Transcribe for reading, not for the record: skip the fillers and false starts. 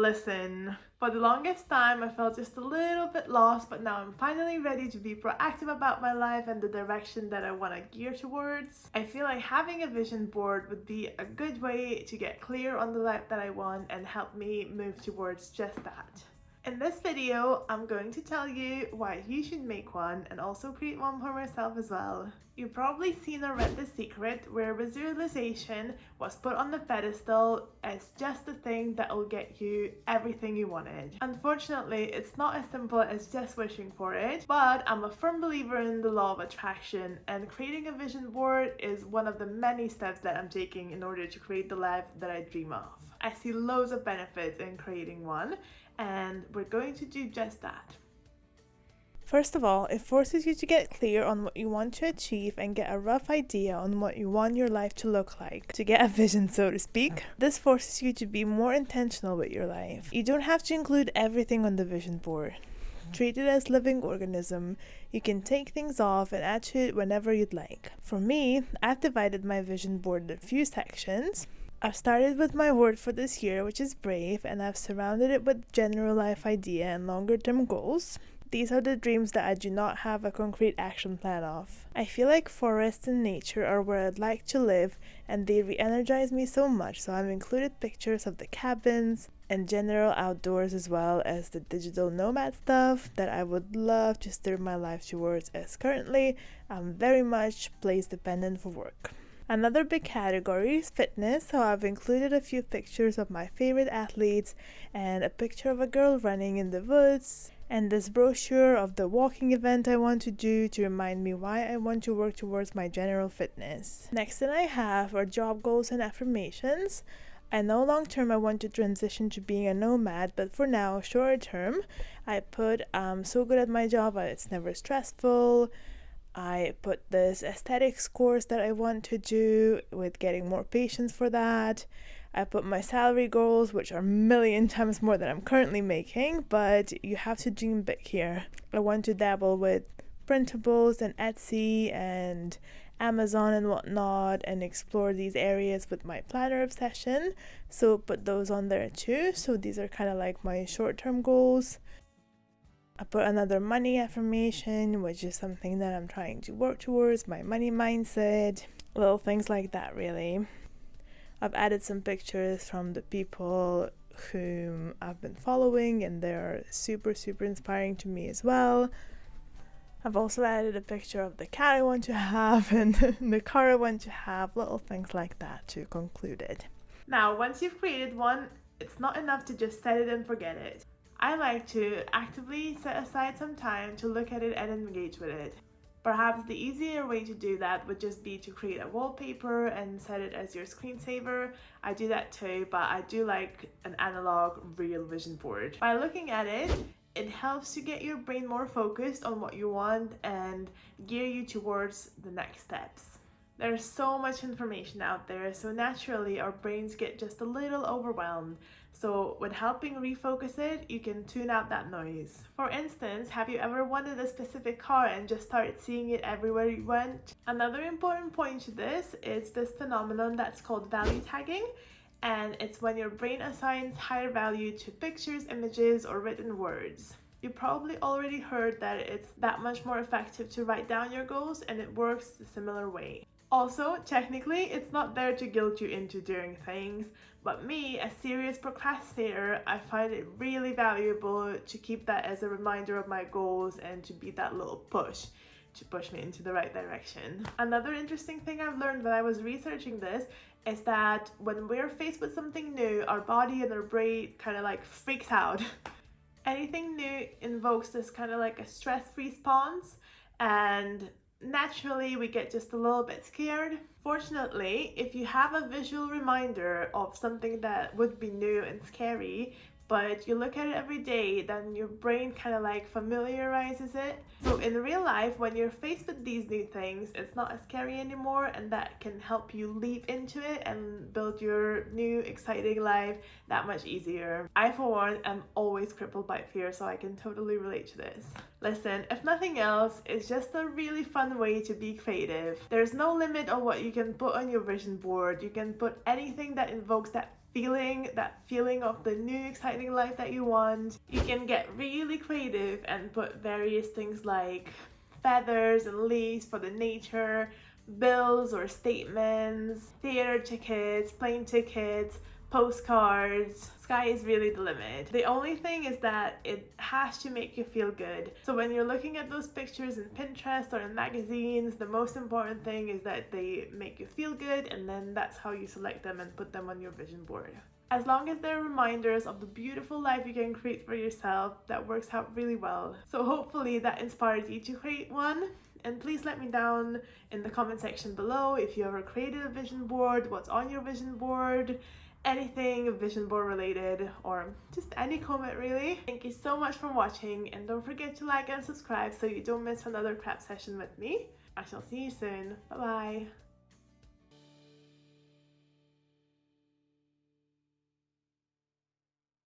Listen, for the longest time I felt just a little bit lost, but now I'm finally ready to be proactive about my life and the direction that I want to gear towards. I feel like having a vision board would be a good way to get clear on the life that I want and help me move towards just that. In this video, I'm going to tell you why you should make one and also create one for myself as well. You've probably seen or read The Secret, where visualization was put on the pedestal as just the thing that will get you everything you wanted. Unfortunately, it's not as simple as just wishing for it, but I'm a firm believer in the law of attraction, and creating a vision board is one of the many steps that I'm taking in order to create the life that I dream of. I see loads of benefits in creating one, and we're going to do just that. First of all, it forces you to get clear on what you want to achieve and get a rough idea on what you want your life to look like, to get a vision, so to speak. This forces you to be more intentional with your life. You don't have to include everything on the vision board. Treat it as a living organism. You can take things off and add to it whenever you'd like. For me, I've divided my vision board into a few sections. I've started with my word for this year, which is brave, and I've surrounded it with general life idea and longer term goals. These are the dreams that I do not have a concrete action plan of. I feel like forests and nature are where I'd like to live, and they re-energize me so much, so I've included pictures of the cabins and general outdoors, as well as the digital nomad stuff that I would love to steer my life towards, as currently I'm very much place dependent for work. Another big category is fitness, so I've included a few pictures of my favorite athletes and a picture of a girl running in the woods, and this brochure of the walking event I want to do to remind me why I want to work towards my general fitness. Next thing I have are job goals and affirmations. I know long term I want to transition to being a nomad, but for now, short term, I put I'm so good at my job, it's never stressful. I put this aesthetics course that I want to do with getting more patience for that. I put my salary goals, which are a million times more than I'm currently making, but you have to dream big here. I want to dabble with printables and Etsy and Amazon and whatnot and explore these areas with my planner obsession. So put those on there too. So these are kind of like my short-term goals. I put another money affirmation, which is something that I'm trying to work towards, my money mindset, little things like that really. I've added some pictures from the people whom I've been following, and they're super inspiring to me as well. I've also added a picture of the cat I want to have and the car I want to have, little things like that to conclude it. Now, once you've created one, it's not enough to just set it and forget it. I like to actively set aside some time to look at it and engage with it. Perhaps the easier way to do that would just be to create a wallpaper and set it as your screensaver. I do that too, but I do like an analog real vision board. By looking at it, it helps you get your brain more focused on what you want and gear you towards the next steps. There's so much information out there, so naturally our brains get just a little overwhelmed. So with helping refocus it, you can tune out that noise. For instance, have you ever wanted a specific car and just started seeing it everywhere you went? Another important point to this is this phenomenon that's called value tagging, and it's when your brain assigns higher value to pictures, images, or written words. You probably already heard that it's that much more effective to write down your goals, and it works a similar way. Also, technically, it's not there to guilt you into doing things, but me, a serious procrastinator, I find it really valuable to keep that as a reminder of my goals and to be that little push to push me into the right direction. Another interesting thing I've learned when I was researching this is that when we're faced with something new, our body and our brain kind of like freaks out. Anything new invokes this kind of like a stress response, and naturally we get just a little bit scared. Fortunately, if you have a visual reminder of something that would be new and scary, but you look at it every day, then your brain kind of like familiarizes it. So in real life, when you're faced with these new things, it's not as scary anymore, and that can help you leap into it and build your new exciting life that much easier. I, for one, am always crippled by fear, so I can totally relate to this. Listen, if nothing else, it's just a really fun way to be creative. There's no limit on what you can put on your vision board. You can put anything that invokes that feeling, that feeling of the new exciting life that you want. You can get really creative and put various things like feathers and leaves for the nature, bills or statements, theater tickets, plane tickets, postcards. Sky is really the limit. The only thing is that it has to make you feel good. So when you're looking at those pictures in Pinterest or in magazines, the most important thing is that they make you feel good, and then that's how you select them and put them on your vision board. As long as they're reminders of the beautiful life you can create for yourself, that works out really well. So hopefully that inspired you to create one. And please let me down in the comment section below if you ever created a vision board, what's on your vision board, anything vision board related, or just any comment really. Thank you so much for watching, and don't forget to like and subscribe so you don't miss another craft session with me. I shall see you soon. Bye bye.